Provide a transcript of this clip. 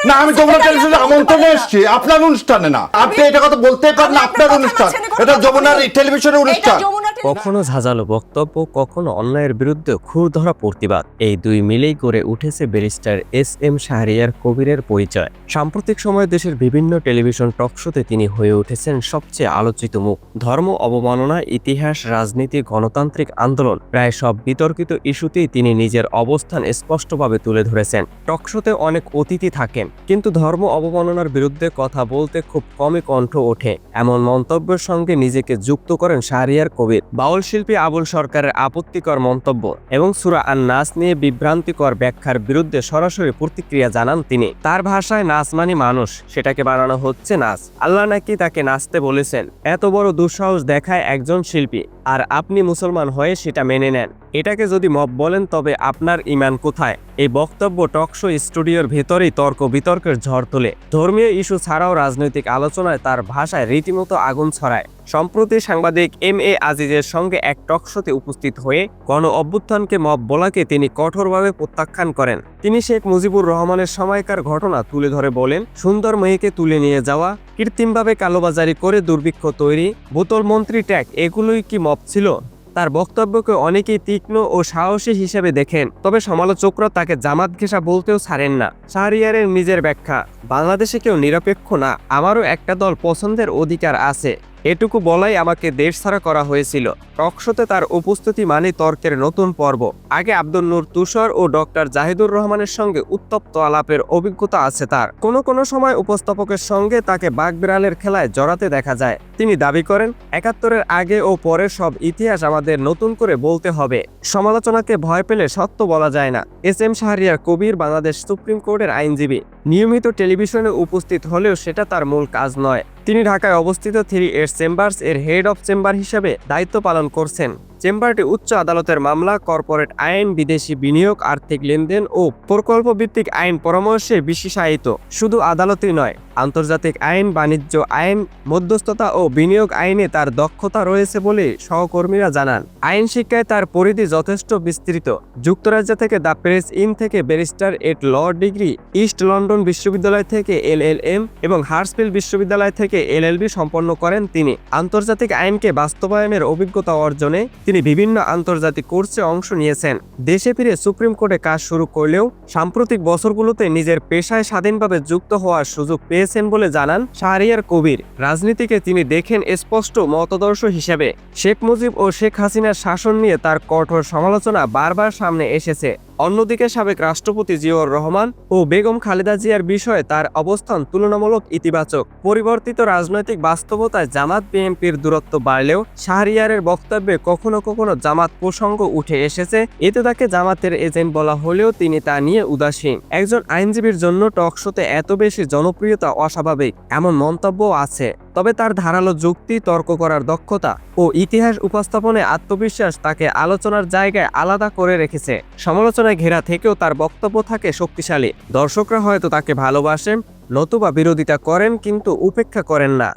না, আমি যমুনা টেলিভিশনে আমন্ত্রণে এসেছি, আপনার অনুষ্ঠানে না। আপনি এটা কথা বলতেই পারেন না, আপনার অনুষ্ঠান, এটা যমুনার টেলিভিশনের অনুষ্ঠান। কখনো ঝাঁঝালো বক্তব্য, কখনো অন্যায়ের বিরুদ্ধে খুর ধরা প্রতিবাদ, এই দুই মিলেই গড়ে উঠেছে ব্যারিস্টার এস.এম. শাহরিয়ার কবিরের পরিচয়। সাম্প্রতিক সময়ে দেশের বিভিন্ন টেলিভিশন টকশোতে তিনি হয়ে উঠেছেন সবচেয়ে আলোচিত মুখ। ধর্ম অবমাননা, ইতিহাস, রাজনীতি, গণতান্ত্রিক আন্দোলন, প্রায় সব বিতর্কিত ইস্যুতেই তিনি নিজের অবস্থান স্পষ্টভাবে তুলে ধরেছেন। টকশোতে অনেক অতিথি থাকেন, কিন্তু ধর্ম অবমাননার বিরুদ্ধে কথা বলতে খুব কমই কণ্ঠ ওঠে। এমন মন্তব্যের সঙ্গে নিজেকে যুক্ত করেন শাহরিয়ার কবির। বাউল শিল্পী আবুল সরকারের আপত্তিকর মন্তব্য এবং সূরা আন-নাস নিয়ে বিভ্রান্তিকর ব্যাখ্যার বিরুদ্ধে সরাসরি প্রতিক্রিয়া জানান তিনি। তার ভাষায় নাচ মানে মানুষ, সেটাকে বানানো হচ্ছে নাচ। আল্লাহ নাকি তাকে নাচতে বলেছেন। এত বড় দুঃসাহস দেখায় একজন শিল্পী, আর আপনি মুসলমান হয়ে সেটা মেনে নেন। এটাকে যদি মব বলেন তবে আপনার ঈমান কোথায়? এই বক্তব্য টকশো স্টুডিওর ভেতরেই তর্ক বিতর্কের ঝড় তোলে। ধর্মীয় ইস্যু ছাড়াও রাজনৈতিক আলোচনায় তার ভাষায় রীতিমতো আগুন ছড়ায়। সম্প্রতি সাংবাদিক এম.এ. আজিজের সঙ্গে এক টকশোতে উপস্থিত হয়ে গণ অভ্যুত্থানকে মব বলাকে তিনি কঠোরভাবে প্রত্যাখ্যান করেন। তিনি শেখ মুজিবুর রহমানের সময়কার ঘটনা তুলে ধরে বলেন, সুন্দর মেয়েকে তুলে নিয়ে যাওয়া, কৃত্রিমভাবে কালোবাজারি করে দুর্ভিক্ষ তৈরি, বোতল মন্ত্রী ট্যাগ, এগুলোই কি মব ছিল? তার বক্তব্যকে অনেকেই তীক্ষ্ণ ও সাহসী হিসেবে দেখেন, তবে সমালোচকরা তাকে জামাত ঘেঁষা বলতেও ছাড়েন না। শাহরিয়ারের নিজের ব্যাখ্যা, বাংলাদেশে কেউ নিরপেক্ষ না, আমারও একটা দল পছন্দের অধিকার আছে, এটুকু বলাই আমাকে দেশ ছাড়া করা হয়েছিল। টকশোতে তার উপস্থিতি মানে তর্কের নতুন পর্ব। আগে আব্দুল নূর তুষার ও ডক্টর জাহিদুর রহমানের সঙ্গে উত্তপ্ত আলাপের অভিজ্ঞতা আছে তার। কোনো সময় উপস্থাপকের সঙ্গে তাকে বাঘবিড়ালের খেলায় জড়াতে দেখা যায়। তিনি দাবি করেন, ৭১-এর আগে ও পরে সব ইতিহাস আমাদের নতুন করে বলতে হবে। সমালোচনাকে ভয় পেলে সত্য বলা যায় না। এস.এম. শাহরিয়ার কবির বাংলাদেশ সুপ্রিম কোর্টের আইনজীবী। নিয়মিত টেলিভিশনে উপস্থিত হলেও সেটা তার মূল কাজ নয়। তিনি ঢাকায় অবস্থিত 3S চেম্বার্স এর হেড অফ চেম্বার হিসেবে দায়িত্ব পালন করছেন। চেম্বারটি উচ্চ আদালতের মামলা, কর্পোরেট আইন, বিদেশি বিনিয়োগ, আর্থিক লেনদেন ও প্রকল্প ভিত্তিক আইন পরামর্শে বিশেষায়িত। শুধু আদালতই নয়, আন্তর্জাতিক আইন, বাণিজ্য আইন, মধ্যস্থতা ও বিনিয়োগ আইনে তার দক্ষতা রয়েছে বলে সহকর্মীরা জানান। আইন শিক্ষায় তার পরিধি যথেষ্ট বিস্তৃত। যুক্তরাজ্য থেকে দ্য প্রেস ইন থেকে ব্যারিস্টার এট ল ডিগ্রি, ইস্ট লন্ডন বিশ্ববিদ্যালয় থেকে LLM এবং হার্টসফিল্ড বিশ্ববিদ্যালয় থেকে LLB সম্পন্ন করেন তিনি। আন্তর্জাতিক আইনকে বাস্তবায়নের অভিজ্ঞতা অর্জনে তিনি বিভিন্ন আন্তর্জাতিক কোর্সে অংশ নিয়েছেন। দেশে ফিরে সুপ্রিম কোর্টে কাজ শুরু করলেও সাম্প্রতিক বছরগুলোতে নিজের পেশায় স্বাধীনভাবে যুক্ত হওয়ার সুযোগ পেয়েছেন বলে জানান শাহরিয়ার কবির। রাজনীতিকে তিনি দেখেন স্পষ্ট মতাদর্শ হিসেবে। শেখ মুজিব ও শেখ হাসিনার শাসন নিয়ে তার কঠোর সমালোচনা বারবার সামনে এসেছে। অন্যদিকে সাবেক রাষ্ট্রপতি জিয়াউর রহমান ও বেগম খালেদা জিয়ার বিষয়ে তার অবস্থান তুলনামূলক ইতিবাচক। পরিবর্তিত রাজনৈতিক বাস্তবতায় জামাত বিএনপির দূরত্ব বাড়লেও শাহরিয়ারের বক্তব্যে কখনো কখনো জামাত প্রসঙ্গ উঠে এসেছে। এতে তাকে জামাতের এজেন্ট বলা হলেও তিনি তা নিয়ে উদাসীন। একজন আইনজীবীর জন্য টকশোতে এত বেশি জনপ্রিয়তা অস্বাভাবিক, এমন মন্তব্য আছে। তবে তার ধারালো যুক্তি, তর্ক করার দক্ষতা ও ইতিহাস উপস্থাপনে আত্মবিশ্বাস তাকে আলোচনার জায়গায় আলাদা করে রেখেছে। সমালোচনায় ঘেরা থেকেও তার বক্তব্য থাকে শক্তিশালী। দর্শকরা হয়তো তাকে ভালোবাসেন, নতুবা বিরোধিতা করেন, কিন্তু উপেক্ষা করেন না।